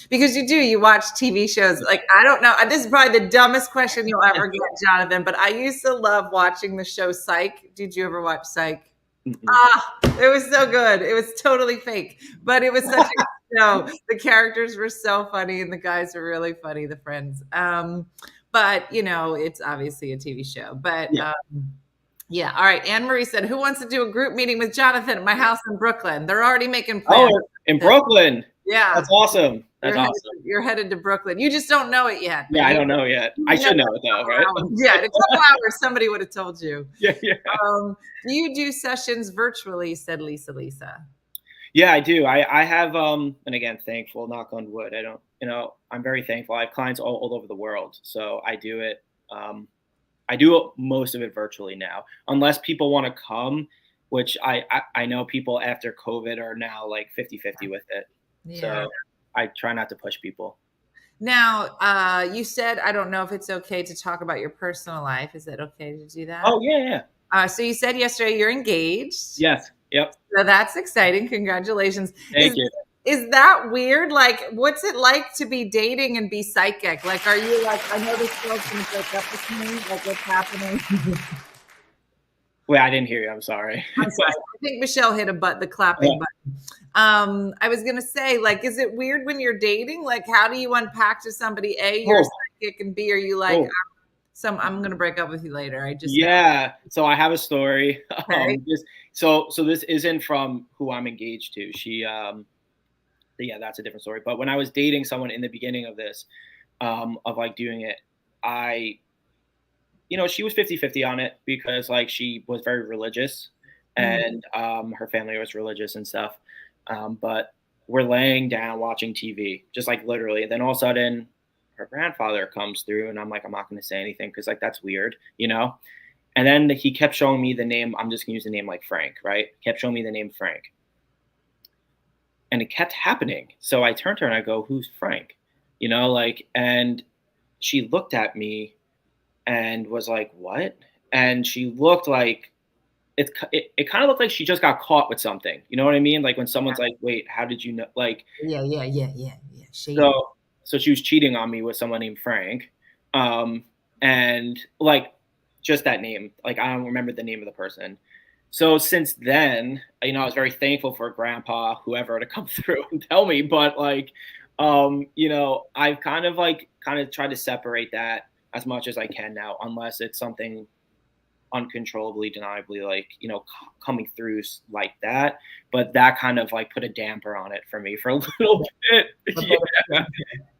because you watch TV shows. Like, I don't know, this is probably the dumbest question you'll ever get, Jonathan, but I used to love watching the show Psych. Did you ever watch Psych? It was so good. It was totally fake, but it was such a the characters were so funny, and the guys were really funny, the friends. But it's obviously a TV show. But yeah. All right. Anne Marie said, who wants to do a group meeting with Jonathan at my house in Brooklyn? They're already making plans. Oh, in Brooklyn. Yeah. That's awesome. That's awesome. You're headed to Brooklyn. You just don't know it yet. Yeah, I don't know yet. I should know it though, right? Yeah, in a couple hours, somebody would have told you. Yeah. Do you do sessions virtually, said Lisa. Yeah, I do. I have, and again, thankful, knock on wood. I don't, I'm very thankful. I have clients all over the world. So I do it. I do most of it virtually now, unless people want to come, which I know people after COVID are now like 50-50 with it. Yeah. So I try not to push people. Now, you said, I don't know if it's okay to talk about your personal life. Is it okay to do that? Oh, yeah. So you said yesterday you're engaged. Yes. Yep. So that's exciting. Congratulations. Thank you. Is that weird? Like, what's it like to be dating and be psychic? Like, are you like, I know this girl's going to break up with me. Like, what's happening? Wait, I didn't hear you. I'm sorry. I think Michelle hit the clapping button. I was going to say, like, is it weird when you're dating? Like, how do you unpack to somebody, A, you're psychic, and B, are you like, I'm going to break up with you later? So I have a story. Okay. So this isn't from who I'm engaged to. She, that's a different story. But when I was dating someone in the beginning of this, of like doing it, she was 50-50 on it because like she was very religious and her family was religious and stuff. But we're laying down watching TV, just like literally. And then all of a sudden, her grandfather comes through, and I'm like, I'm not going to say anything because like that's weird, you know. And then he kept showing me the name. I'm just going to use the name like Frank, right? Kept showing me the name Frank, and it kept happening. So I turned to her and I go, "Who's Frank?" You know, like, and she looked at me and was like, "What?" And she looked like it kind of looked like she just got caught with something. You know what I mean? Like when someone's like, "Wait, how did you know?" Like, Yeah. Shady. so she was cheating on me with someone named Frank, and like just that name. Like I don't remember the name of the person. So since then, you know, I was very thankful for Grandpa, whoever, to come through and tell me. But like, you know, I've kind of tried to separate that as much as I can now, unless it's something uncontrollably, deniably, like, you know, coming through like that. But that kind of like put a damper on it for me for a little bit.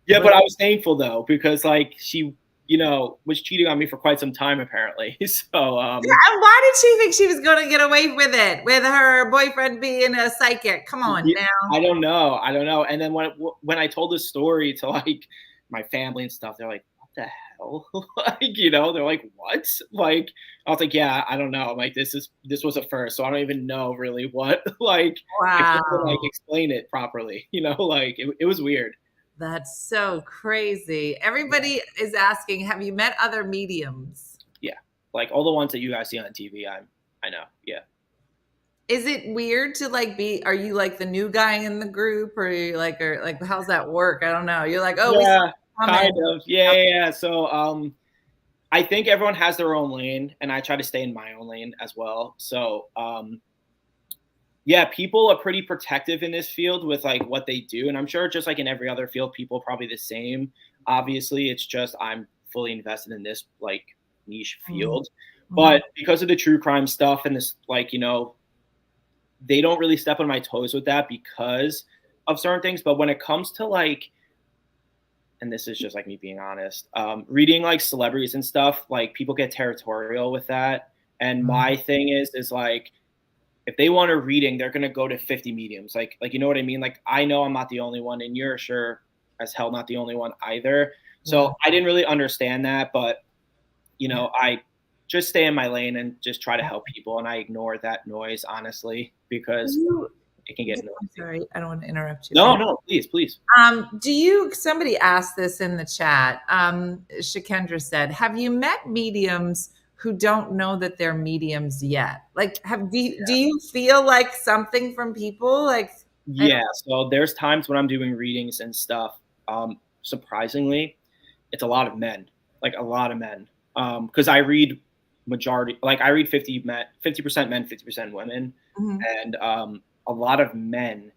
Yeah, but I was thankful though, because like she, you know, was cheating on me for quite some time apparently. So yeah, and why did she think she was going to get away with it with her boyfriend being a psychic? Come on now. I don't know. And then when I told this story to like my family and stuff, they're like, "What the hell?" Like, you know, they're like, "What?" Like, I was like, "Yeah, I don't know. Like, this was a first, so I don't even know really what like I can't like explain it properly. You know, like it was weird." That's so crazy. Everybody is asking, have you met other mediums? Yeah. Like all the ones that you guys see on TV, I know. Yeah. Is it weird to like are you like the new guy in the group, or are you like, or like, how's that work? I don't know. You're like, oh, yeah, kind of. Yeah. So, I think everyone has their own lane, and I try to stay in my own lane as well. So, yeah, people are pretty protective in this field with like what they do. And I'm sure just like in every other field, people are probably the same. Obviously, it's just I'm fully invested in this like niche field. Mm-hmm. But because of the true crime stuff and this, like, you know, they don't really step on my toes with that because of certain things. But when it comes to like, and this is just like me being honest, reading like celebrities and stuff, like people get territorial with that. And my thing is like, if they want a reading, they're going to go to 50 mediums. Like, you know what I mean? Like, I know I'm not the only one, and you're sure as hell not the only one either. So I didn't really understand that, but you know, I just stay in my lane and just try to help people. And I ignore that noise, honestly, because it can get noisy. I'm sorry, I don't want to interrupt you. No, please. Somebody asked this in the chat. Shakendra said, have you met mediums who don't know that they're mediums yet? Like, do you feel like something from people? Like, yeah. So there's times when I'm doing readings and stuff. Surprisingly, it's a lot of men. Because I read majority, like I read 50% men, 50% women, and a lot of men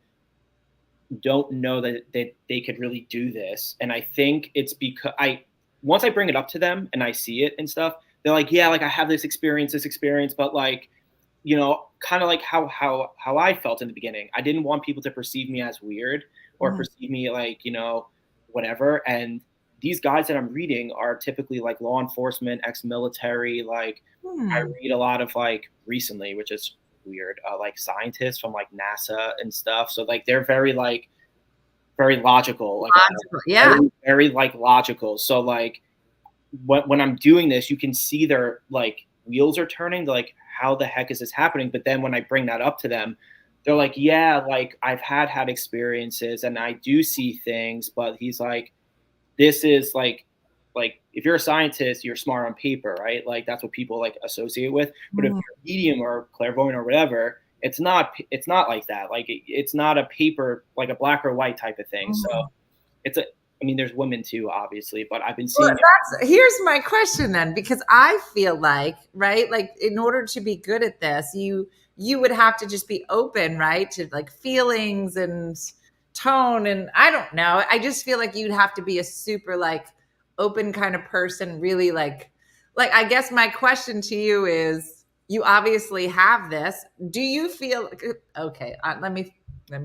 don't know that they could really do this. And I think it's because once I bring it up to them and I see it and stuff, they're like, yeah, like I have this experience, but like, you know, kind of like how I felt in the beginning. I didn't want people to perceive me as weird or perceive me like, you know, whatever. And these guys that I'm reading are typically like law enforcement, ex-military. Like I read a lot of like recently, which is weird, like scientists from like NASA and stuff. So like they're very logical, like very like logical. So like when I'm doing this, you can see their like wheels are turning. They're like, how the heck is this happening? But then when I bring that up to them, they're like, yeah, like I've had experiences and I do see things, but he's like, this is like if you're a scientist, you're smart on paper, right? Like that's what people like associate with. But if you're a medium or clairvoyant or whatever, it's not like that. Like it's not a paper, like a black or white type of thing. So I mean, there's women too, obviously, but I've been seeing. Here's my question then, because I feel like, right, like in order to be good at this, you would have to just be open, right, to like feelings and tone, and I don't know. I just feel like you'd have to be a super like open kind of person, really like I guess my question to you is, you obviously have this. Do you feel okay? Let me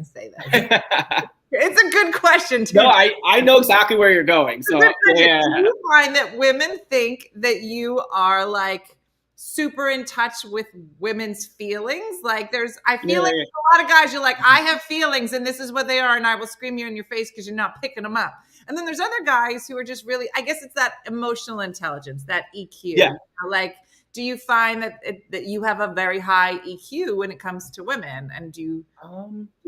say that. It's a good question too. No, I know exactly where you're going. So yeah. Do you find that women think that you are like super in touch with women's feelings. Like I feel Yeah, like yeah. a lot of guys, you're like, I have feelings and this is what they are, and I will scream you in your face because you're not picking them up. And then there's other guys who are just really, I guess it's that emotional intelligence, that EQ. Yeah. Like, do you find that you have a very high EQ when it comes to women, and do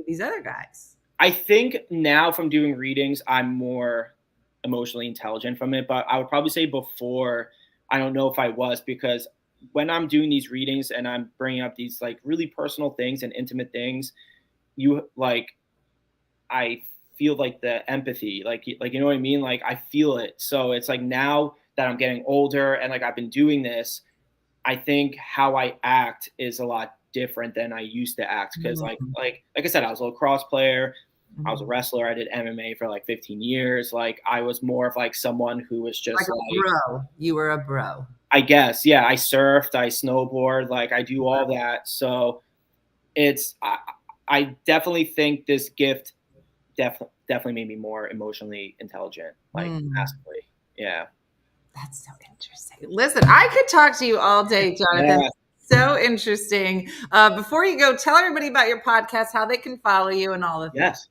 these other guys? I think now from doing readings, I'm more emotionally intelligent from it, but I would probably say before, I don't know if I was, because when I'm doing these readings and I'm bringing up these like really personal things and intimate things, I feel like the empathy, like you know what I mean? Like I feel it. So it's like now that I'm getting older and like I've been doing this, I think how I act is a lot different than I used to act. Because like I said, I was a lacrosse player, I was a wrestler, I did MMA for like 15 years. Like I was more of like someone who was just like a bro. You were a bro. I guess, yeah. I surfed, I snowboard, like I do all that. So it's I definitely think this gift definitely made me more emotionally intelligent, like massively. Yeah. That's so interesting. Listen, I could talk to you all day, Jonathan. Yeah. So interesting. Before you go, tell everybody about your podcast, how they can follow you, and all of that. Yes.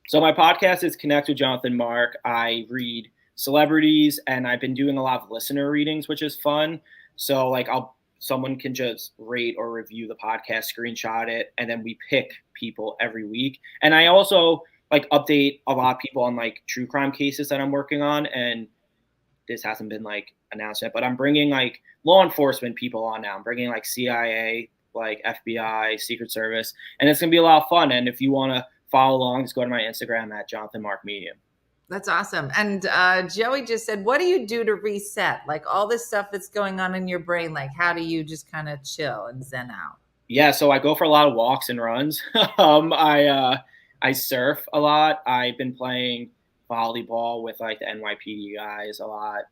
So my podcast is Connect with Jonathan Mark. I read celebrities, and I've been doing a lot of listener readings, which is fun. So like someone can just rate or review the podcast, screenshot it, and then we pick people every week. And I also like update a lot of people on like true crime cases that I'm working on, and this hasn't been like announced yet, but I'm bringing like law enforcement people on now. I'm bringing like CIA, like FBI, Secret Service, and it's gonna be a lot of fun. And if you want to follow along, just go to my Instagram at Jonathan Mark Medium. That's awesome. And Joey just said, what do you do to reset? Like all this stuff that's going on in your brain, like how do you just kind of chill and zen out? Yeah, so I go for a lot of walks and runs. I surf a lot. I've been playing volleyball with like the NYPD guys a lot.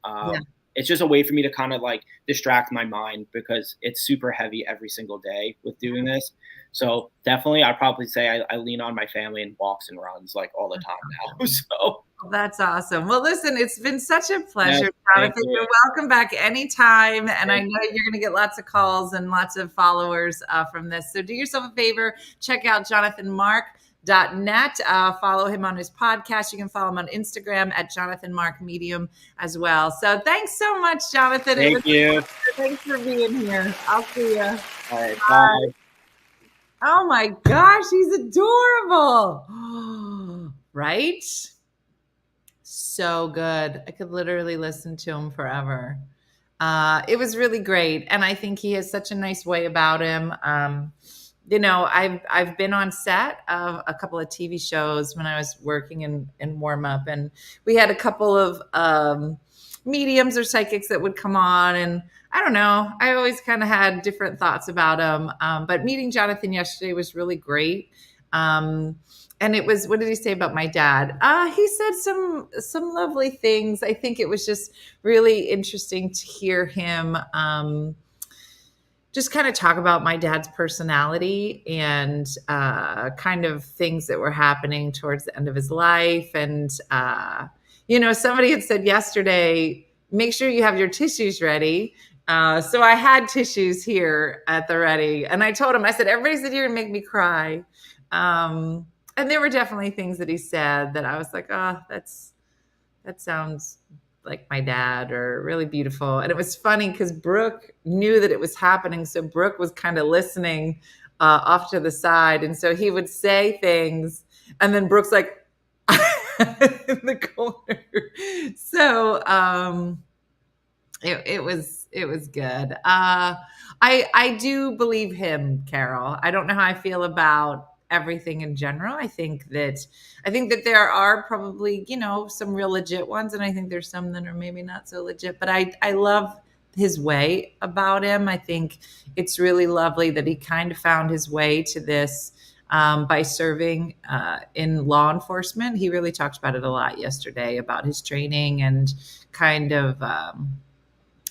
It's just a way for me to kind of like distract my mind because it's super heavy every single day with doing this. So definitely, I'd probably say I lean on my family and walks and runs like all the time now. So that's awesome. Well, listen, it's been such a pleasure, Yes, Jonathan. You're welcome back anytime. And I know you're going to get lots of calls and lots of followers from this. So do yourself a favor, check out JonathanMark.net. Follow him on his podcast. You can follow him on Instagram at Jonathan Mark Medium as well. So thanks so much, Jonathan. Thank you. Thanks for being here. I'll see you. All right, bye. Oh my gosh, he's adorable. Right? So good. I could literally listen to him forever. It was really great. And I think he has such a nice way about him. You know, I've been on set of a couple of TV shows when I was working in warm up, and we had a couple of mediums or psychics that would come on, and I don't know, I always kind of had different thoughts about him. But meeting Jonathan yesterday was really great. And it was, what did he say about my dad? He said some lovely things. I think it was just really interesting to hear him just kind of talk about my dad's personality and kind of things that were happening towards the end of his life. And, you know, somebody had said yesterday, make sure you have your tissues ready. So I had tissues here at the ready. And I told him, I said, everybody said you're going to make me cry. And there were definitely things that he said that I was like, oh, that sounds like my dad, or really beautiful. And it was funny because Brooke knew that it was happening. So Brooke was kind of listening off to the side. And so he would say things, and then Brooke's like in the corner. So it was good. I do believe him, Carol. I don't know how I feel about everything in general. I think that there are probably, you know, some real legit ones, and I think there's some that are maybe not so legit, but I love his way about him. I think it's really lovely that he kind of found his way to this by serving in law enforcement. He really talked about it a lot yesterday, about his training and kind of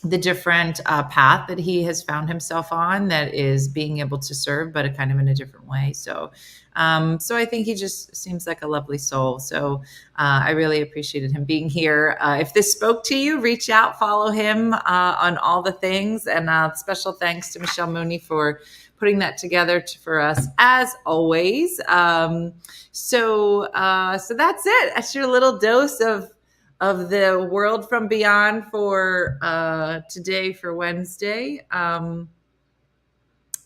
the different path that he has found himself on, that is being able to serve, but a kind of in a different way. So I think he just seems like a lovely soul. So I really appreciated him being here. If this spoke to you, reach out, follow him on all the things. And special thanks to Michelle Mooney for putting that together for us, as always. So that's it. That's your little dose of the world from beyond for today, for Wednesday.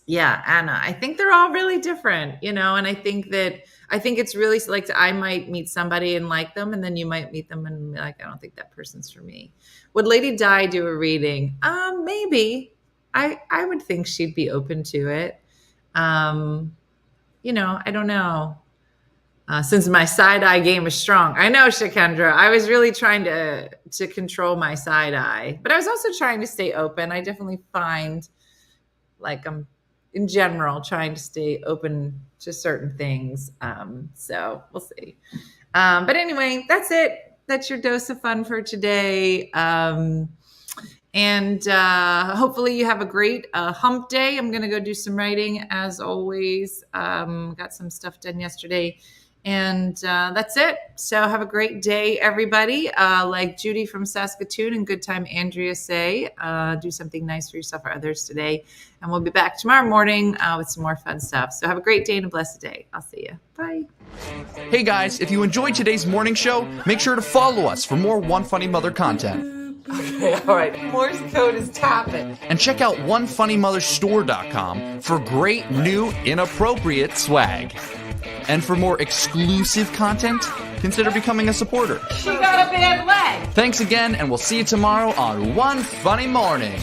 Yeah, Anna, I think they're all really different, and I think it's really like, I might meet somebody and like them, and then you might meet them and be like, I don't think that person's for me. Would Lady Di do a reading? Maybe. I would think she'd be open to it. I don't know. Since my side-eye game is strong. I know, Shakendra. I was really trying to control my side-eye, but I was also trying to stay open. I definitely find, like, I'm, in general, trying to stay open to certain things. So we'll see. But anyway, that's it. That's your dose of fun for today. And hopefully you have a great hump day. I'm going to go do some writing, as always. Got some stuff done yesterday. And that's it. So have a great day, everybody. Like Judy from Saskatoon and Good Time Andrea say, do something nice for yourself or others today. And we'll be back tomorrow morning with some more fun stuff. So have a great day and a blessed day. I'll see you. Bye. Hey guys, if you enjoyed today's morning show, make sure to follow us for more One Funny Mother content. Okay, all right. Morse code is tapping. And check out OneFunnyMotherStore.com for great new inappropriate swag. And for more exclusive content, consider becoming a supporter. She got a bad leg. Thanks again, and we'll see you tomorrow on One Funny Morning.